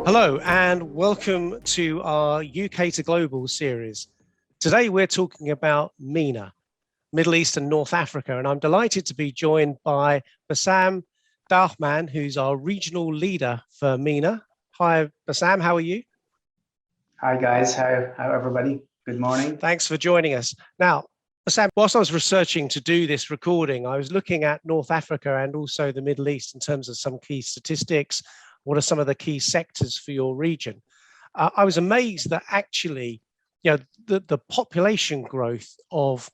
Hello and welcome to our UK to Global series. Today we're talking about MENA, Middle East and North Africa, and I'm delighted to be joined by Bassam Dahman, who's our regional leader for MENA. Hi Bassam, how are you? Hi guys, how everybody? Good morning. Thanks for joining us. Now, Bassam, whilst I was researching to do this recording, I was looking at North Africa and also the Middle East in terms of some key statistics. What are some of the key sectors for your region? I was amazed that actually, the population growth of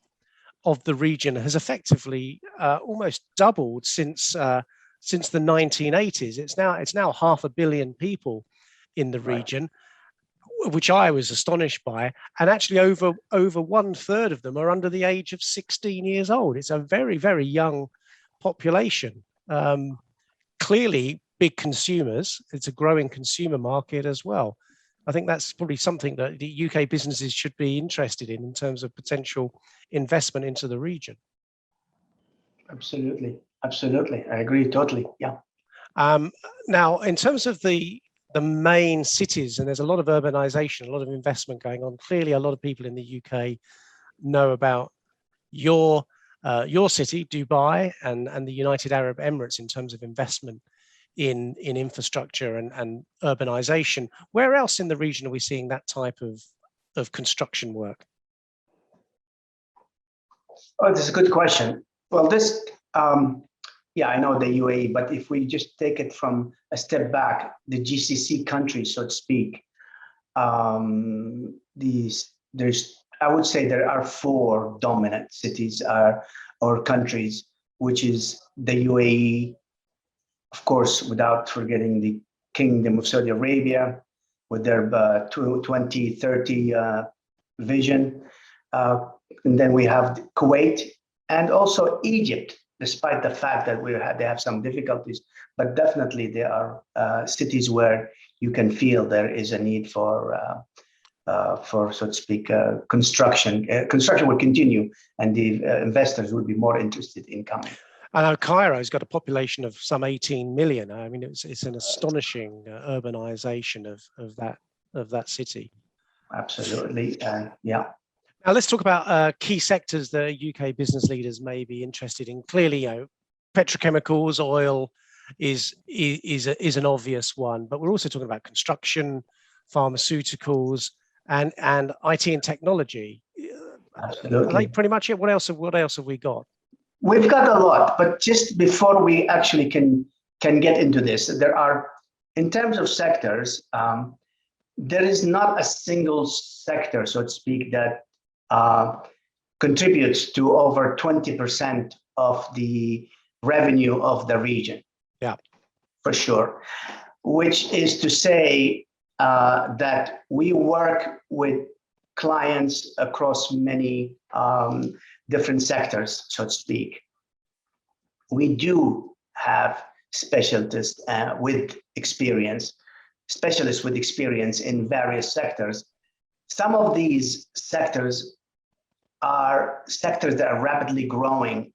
the region has effectively almost doubled since the 1980s. It's now 500 million people in the region, which I was astonished by. And actually, over 1/3 of them are under the age of 16 years old. It's a very, very young population. Clearly, big consumers. It's a growing consumer market as well. I think that's probably something that the UK businesses should be interested in terms of potential investment into the region. Absolutely. I agree totally. Yeah. Now, in terms of the main cities, and there's a lot of urbanization, a lot of investment going on. Clearly, a lot of people in the UK know about your city, Dubai, and the United Arab Emirates in terms of investment in infrastructure and urbanization. Where else in the region are we seeing that type of construction work? Oh, this is a good question. Well, I know the UAE, but if we just take it from a step back, the GCC countries, so to speak, I would say there are four dominant cities or countries, which is the UAE, of course, without forgetting the Kingdom of Saudi Arabia with their 2030 vision. And then we have Kuwait and also Egypt, despite the fact that they have some difficulties. But definitely there are cities where you can feel there is a need for so to speak, construction. Construction will continue, and the investors will be more interested in coming. I know Cairo's got a population of some 18 million. I mean, it's an astonishing urbanization of that city. Absolutely, yeah. Now let's talk about key sectors that UK business leaders may be interested in. Clearly, petrochemicals, oil is an obvious one, but we're also talking about construction, pharmaceuticals, and IT and technology. Absolutely. Like pretty much it. What else have we got? We've got a lot, but just before we actually can get into this, there are, in terms of sectors, there is not a single sector, so to speak, that contributes to over 20% of the revenue of the region. Yeah, for sure. Which is to say that we work with clients across many different sectors, so to speak. We do have specialists with experience in various sectors. Some of these sectors are sectors that are rapidly growing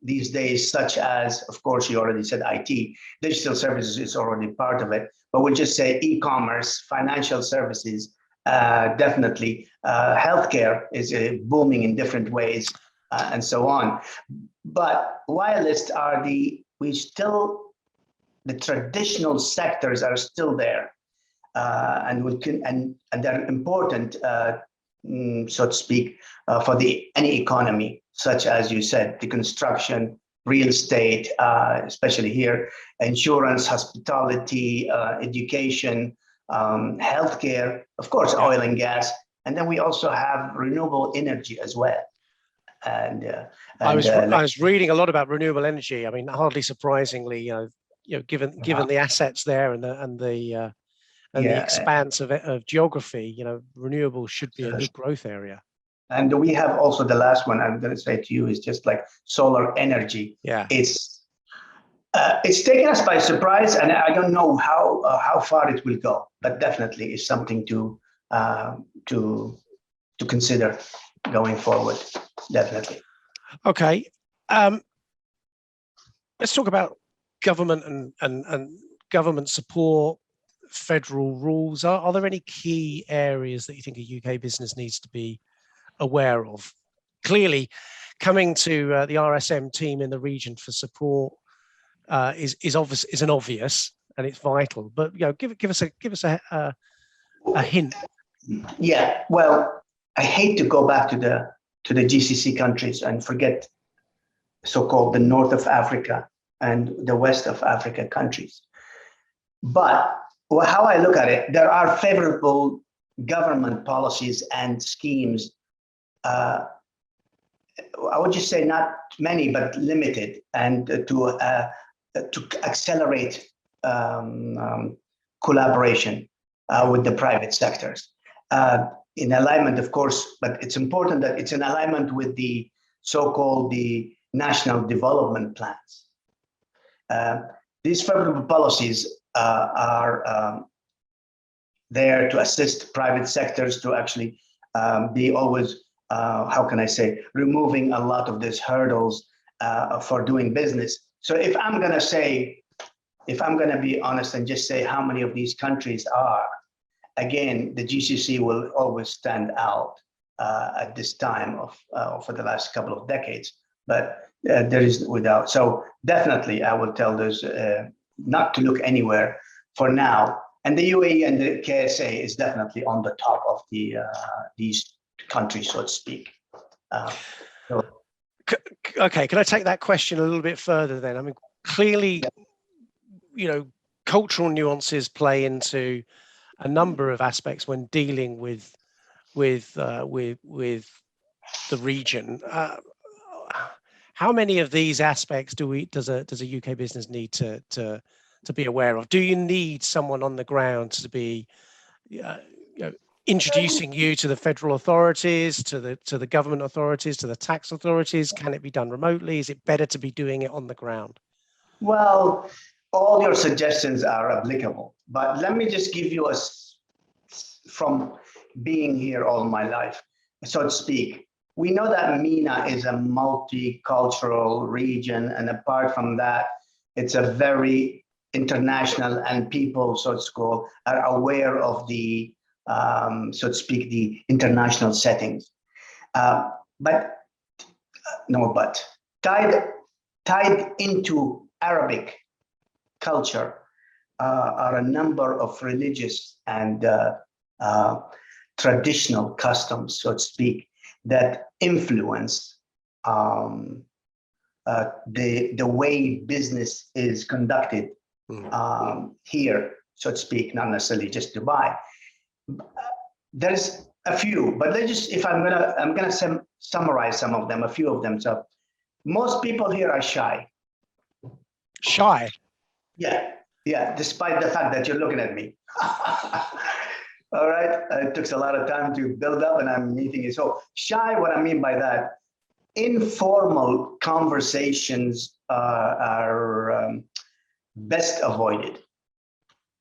these days, such as, of course, you already said IT. Digital services is already part of it, but we'll just say e-commerce, financial services, definitely. Healthcare is booming in different ways, and so on. But wireless are the traditional sectors are still there, and they're important, so to speak, for any economy, such as you said, the construction, real estate, especially here, insurance, hospitality, education, healthcare, of course, oil and gas, and then we also have renewable energy as well. And I was reading a lot about renewable energy. I mean, hardly surprisingly, given the assets there and the expanse of geography, renewables should be a big growth area. And we have also the last one I'm going to say to you is just like solar energy. Yeah, it's taken us by surprise, and I don't know how far it will go, but definitely it's something to consider going forward. Definitely. Okay. Let's talk about government and government support, federal rules? Are there any key areas that you think a UK business needs to be aware of? Clearly, coming to the RSM team in the region for support is obvious, is an obvious, and it's vital. But give us a hint. Yeah, well, I hate to go back to the GCC countries and forget so-called the north of Africa and the west of Africa countries. But how I look at it, there are favorable government policies and schemes. I would just say not many, but limited, and to accelerate collaboration with the private sectors. In alignment, of course, but it's important that it's in alignment with the so-called the national development plans. These favorable policies are there to assist private sectors to actually be always, how can I say, removing a lot of these hurdles for doing business. So if I'm going to be honest and just say how many of these countries are, again, the GCC will always stand out at this time for the last couple of decades, but there is without. So definitely I will tell those not to look anywhere for now. And the UAE and the KSA is definitely on the top of these countries, so to speak. Okay, can I take that question a little bit further then? I mean, clearly, cultural nuances play into a number of aspects when dealing with the region. How many of these aspects does a UK business need to be aware of? Do you need someone on the ground to be introducing you to the federal authorities, to the government authorities, to the tax authorities? Can it be done remotely? Is it better to be doing it on the ground? Well, all your suggestions are applicable, but let me just give you from being here all my life, so to speak. We know that MENA is a multicultural region, and apart from that, it's a very international, and people, so to speak, are aware of the, so to speak, the international settings. But tied into Arabic culture are a number of religious and traditional customs, so to speak, that influence the way business is conducted here, so to speak, not necessarily just Dubai. There's a few, but let's just, if I'm gonna summarize some of them, a few of them. So most people here are shy. Shy? Yeah, despite the fact that you're looking at me. All right, it took a lot of time to build up, and I'm meeting you. So shy, what I mean by that, informal conversations are best avoided,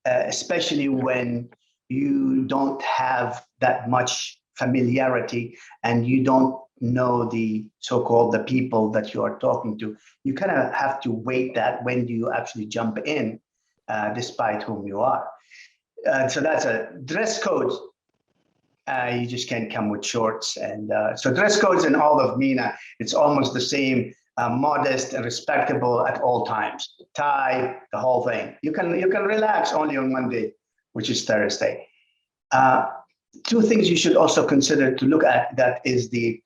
especially when you don't have that much familiarity and you don't know the so-called the people that you are talking to. You kind of have to wait that when do you actually jump in, despite whom you are. So that's a dress code. You just can't come with shorts. And so dress codes in all of MENA, it's almost the same, modest and respectable at all times. Tie, the whole thing. You can relax only on one day, which is Thursday. Two things you should also consider to look at, that is the,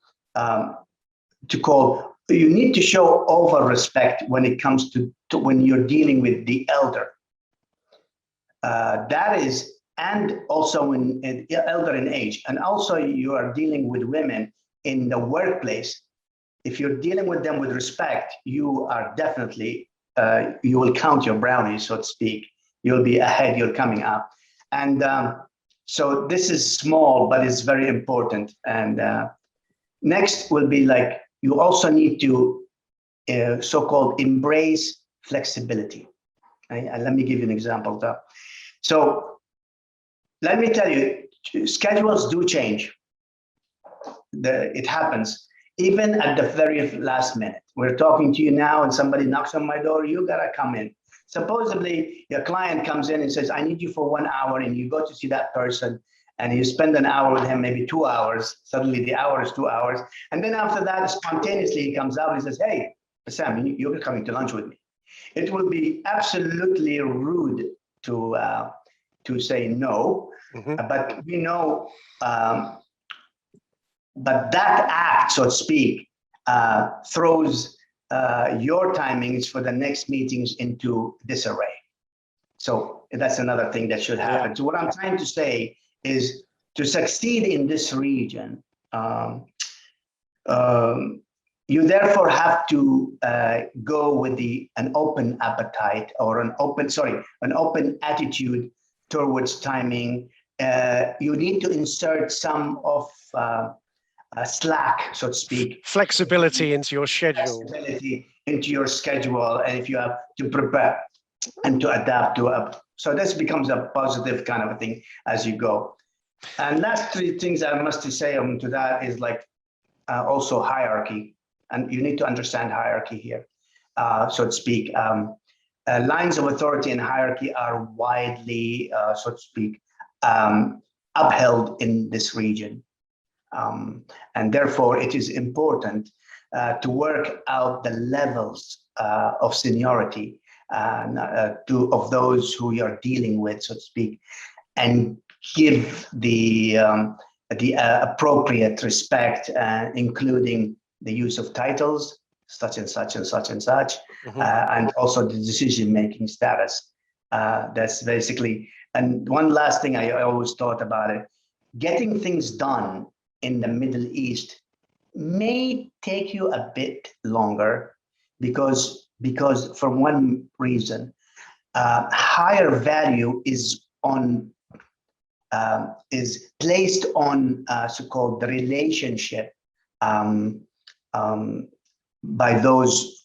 you need to show over respect when it comes to when you're dealing with the elder. That is, and also in elder in age, and also you are dealing with women in the workplace. If you're dealing with them with respect, you are definitely, you will count your brownies, so to speak. You'll be ahead, you're coming up. And so this is small, but it's very important. And next will be like, you also need to so-called embrace flexibility. And let me give you an example though. So let me tell you, schedules do change. It happens even at the very last minute. We're talking to you now and somebody knocks on my door, you gotta come in. Supposedly, your client comes in and says, I need you for 1 hour, and you go to see that person, and you spend an hour with him, maybe 2 hours. Suddenly the hour is 2 hours. And then after that, spontaneously, he comes out and says, hey, Sam, you're coming to lunch with me. It would be absolutely rude to say no, but we know, but that act, so to speak, throws your timings for the next meetings into disarray. So that's another thing that should happen. So what I'm trying to say is, to succeed in this region, you therefore have to go with an open appetite, or an open attitude towards timing. You need to insert some of slack, so to speak. Flexibility into your schedule. Flexibility into your schedule, and if you have to prepare and to adapt to so this becomes a positive kind of a thing as you go. And last three things I must say to that is like also hierarchy, and you need to understand hierarchy here, so to speak. Lines of authority and hierarchy are widely, so to speak, upheld in this region. And therefore, it is important to work out the levels of seniority of those who you're dealing with, so to speak, and give the appropriate respect, including the use of titles, such and such and such and such, and also the decision-making status. That's basically, and one last thing I always thought about it, getting things done in the Middle East may take you a bit longer because for one reason, higher value is placed on so-called the relationship by those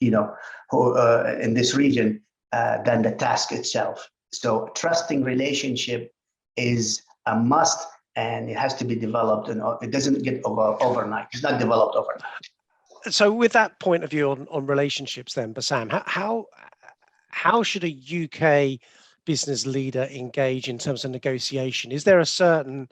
who in this region than the task itself. So trusting relationship is a must, and it has to be developed, and it doesn't get overnight. It's not developed overnight. So with that point of view on relationships then, Bassam, how should a UK business leader engage in terms of negotiation? Is there a certain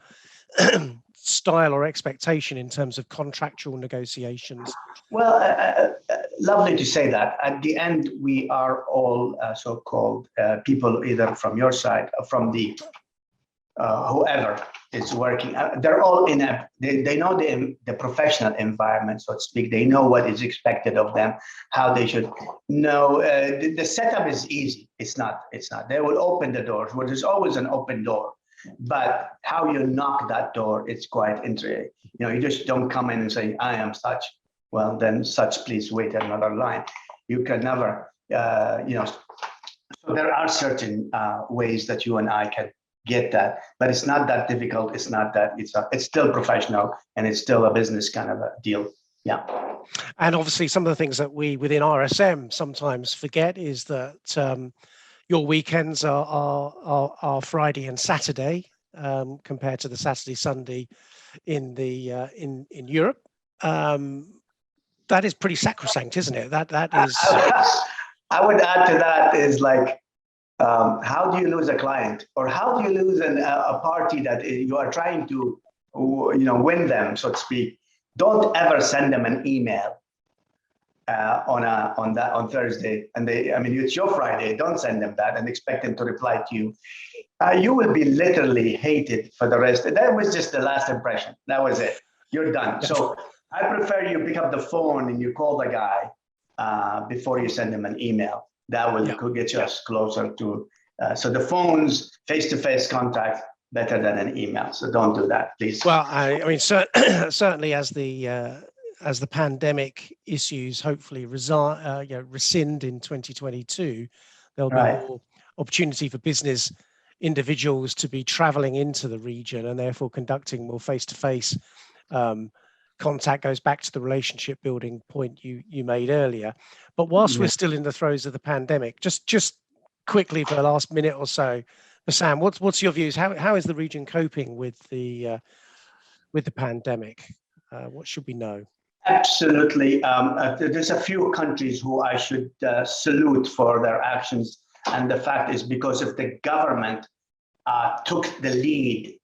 style or expectation in terms of contractual negotiations? Well, lovely to say that. At the end, we are all so-called people, either from your side or from the whoever is working. They're all they know the professional environment, so to speak. They know what is expected of them, how they should know. The setup is easy. It's not. They will open the doors. Well, there's always an open door, but how you knock that door, it's quite interesting. You just don't come in and say, I am such. Well, then such, please wait another line. You can never, so there are certain ways that you and I can get that, but it's not that difficult. It's not that it's still professional, and it's still a business kind of a deal. Yeah. And obviously some of the things that we within RSM sometimes forget is that your weekends are Friday and Saturday compared to the Saturday, Sunday in Europe. That is pretty sacrosanct, isn't it? That is. I would add to that is like, how do you lose a client, or how do you lose a party that you are trying to, win them, so to speak? Don't ever send them an email on Thursday, and it's your Friday. Don't send them that and expect them to reply to you. You will be literally hated for the rest. That was just the last impression. That was it. You're done. So I prefer you pick up the phone and you call the guy before you send him an email. That will get you closer to. So the phone's face-to-face contact better than an email. So don't do that, please. Well, certainly as the pandemic issues hopefully rescind in 2022, there'll be more opportunity for business individuals to be traveling into the region and therefore conducting more face-to-face contact. Goes back to the relationship building point you made earlier. But whilst we're still in the throes of the pandemic, just quickly for the last minute or so, Bassam, what's your views? How is the region coping with the pandemic? What should we know? Absolutely. There's a few countries who I should salute for their actions. And the fact is because of the government took the lead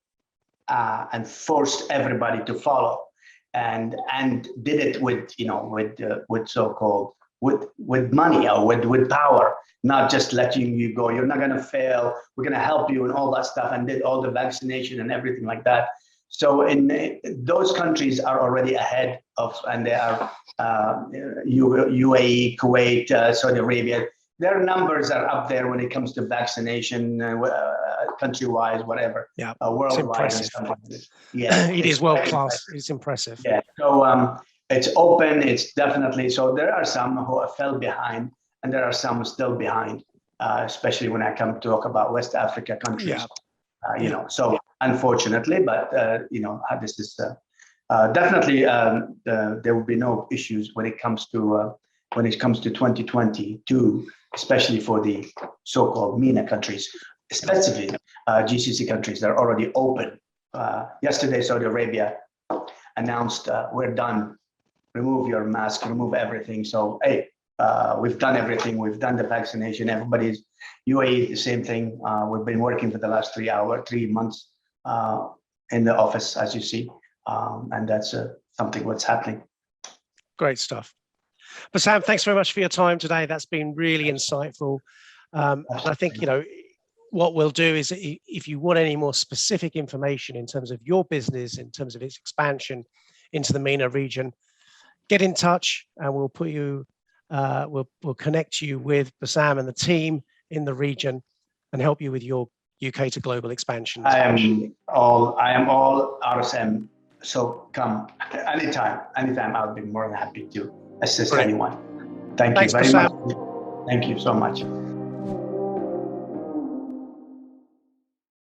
and forced everybody to follow, and did it with with so-called with money or with power, not just letting you go. You're not going to fail. We're going to help you and all that stuff, and did all the vaccination and everything like that. So in those countries are already ahead of, and they are UAE, Kuwait, Saudi Arabia. Their numbers are up there when it comes to vaccination, country-wise, whatever, Yeah, worldwide. it's impressive. Yeah, it is world class. It's impressive. Yeah, so it's open. It's definitely so. There are some who fell behind, and there are some still behind, especially when I come to talk about West Africa countries. Yeah. So unfortunately, but this is definitely there will be no issues when it comes to 2022, especially for the so-called MENA countries, especially GCC countries that are already open. Yesterday, Saudi Arabia announced we're done. Remove your mask, remove everything. So hey, we've done everything. We've done the vaccination. Everybody's UAE, the same thing. We've been working for the last 3 months in the office, as you see, and that's something what's happening. Great stuff. Bassam, thanks very much for your time today. That's been really insightful. I think, what we'll do is if you want any more specific information in terms of your business, in terms of its expansion into the MENA region, get in touch and we'll put you, we'll connect you with Bassam and the team in the region and help you with your UK to global expansion. I am all RSM. So come anytime. I'll be more than happy to assist anyone. Thanks, you very much. Thank you so much.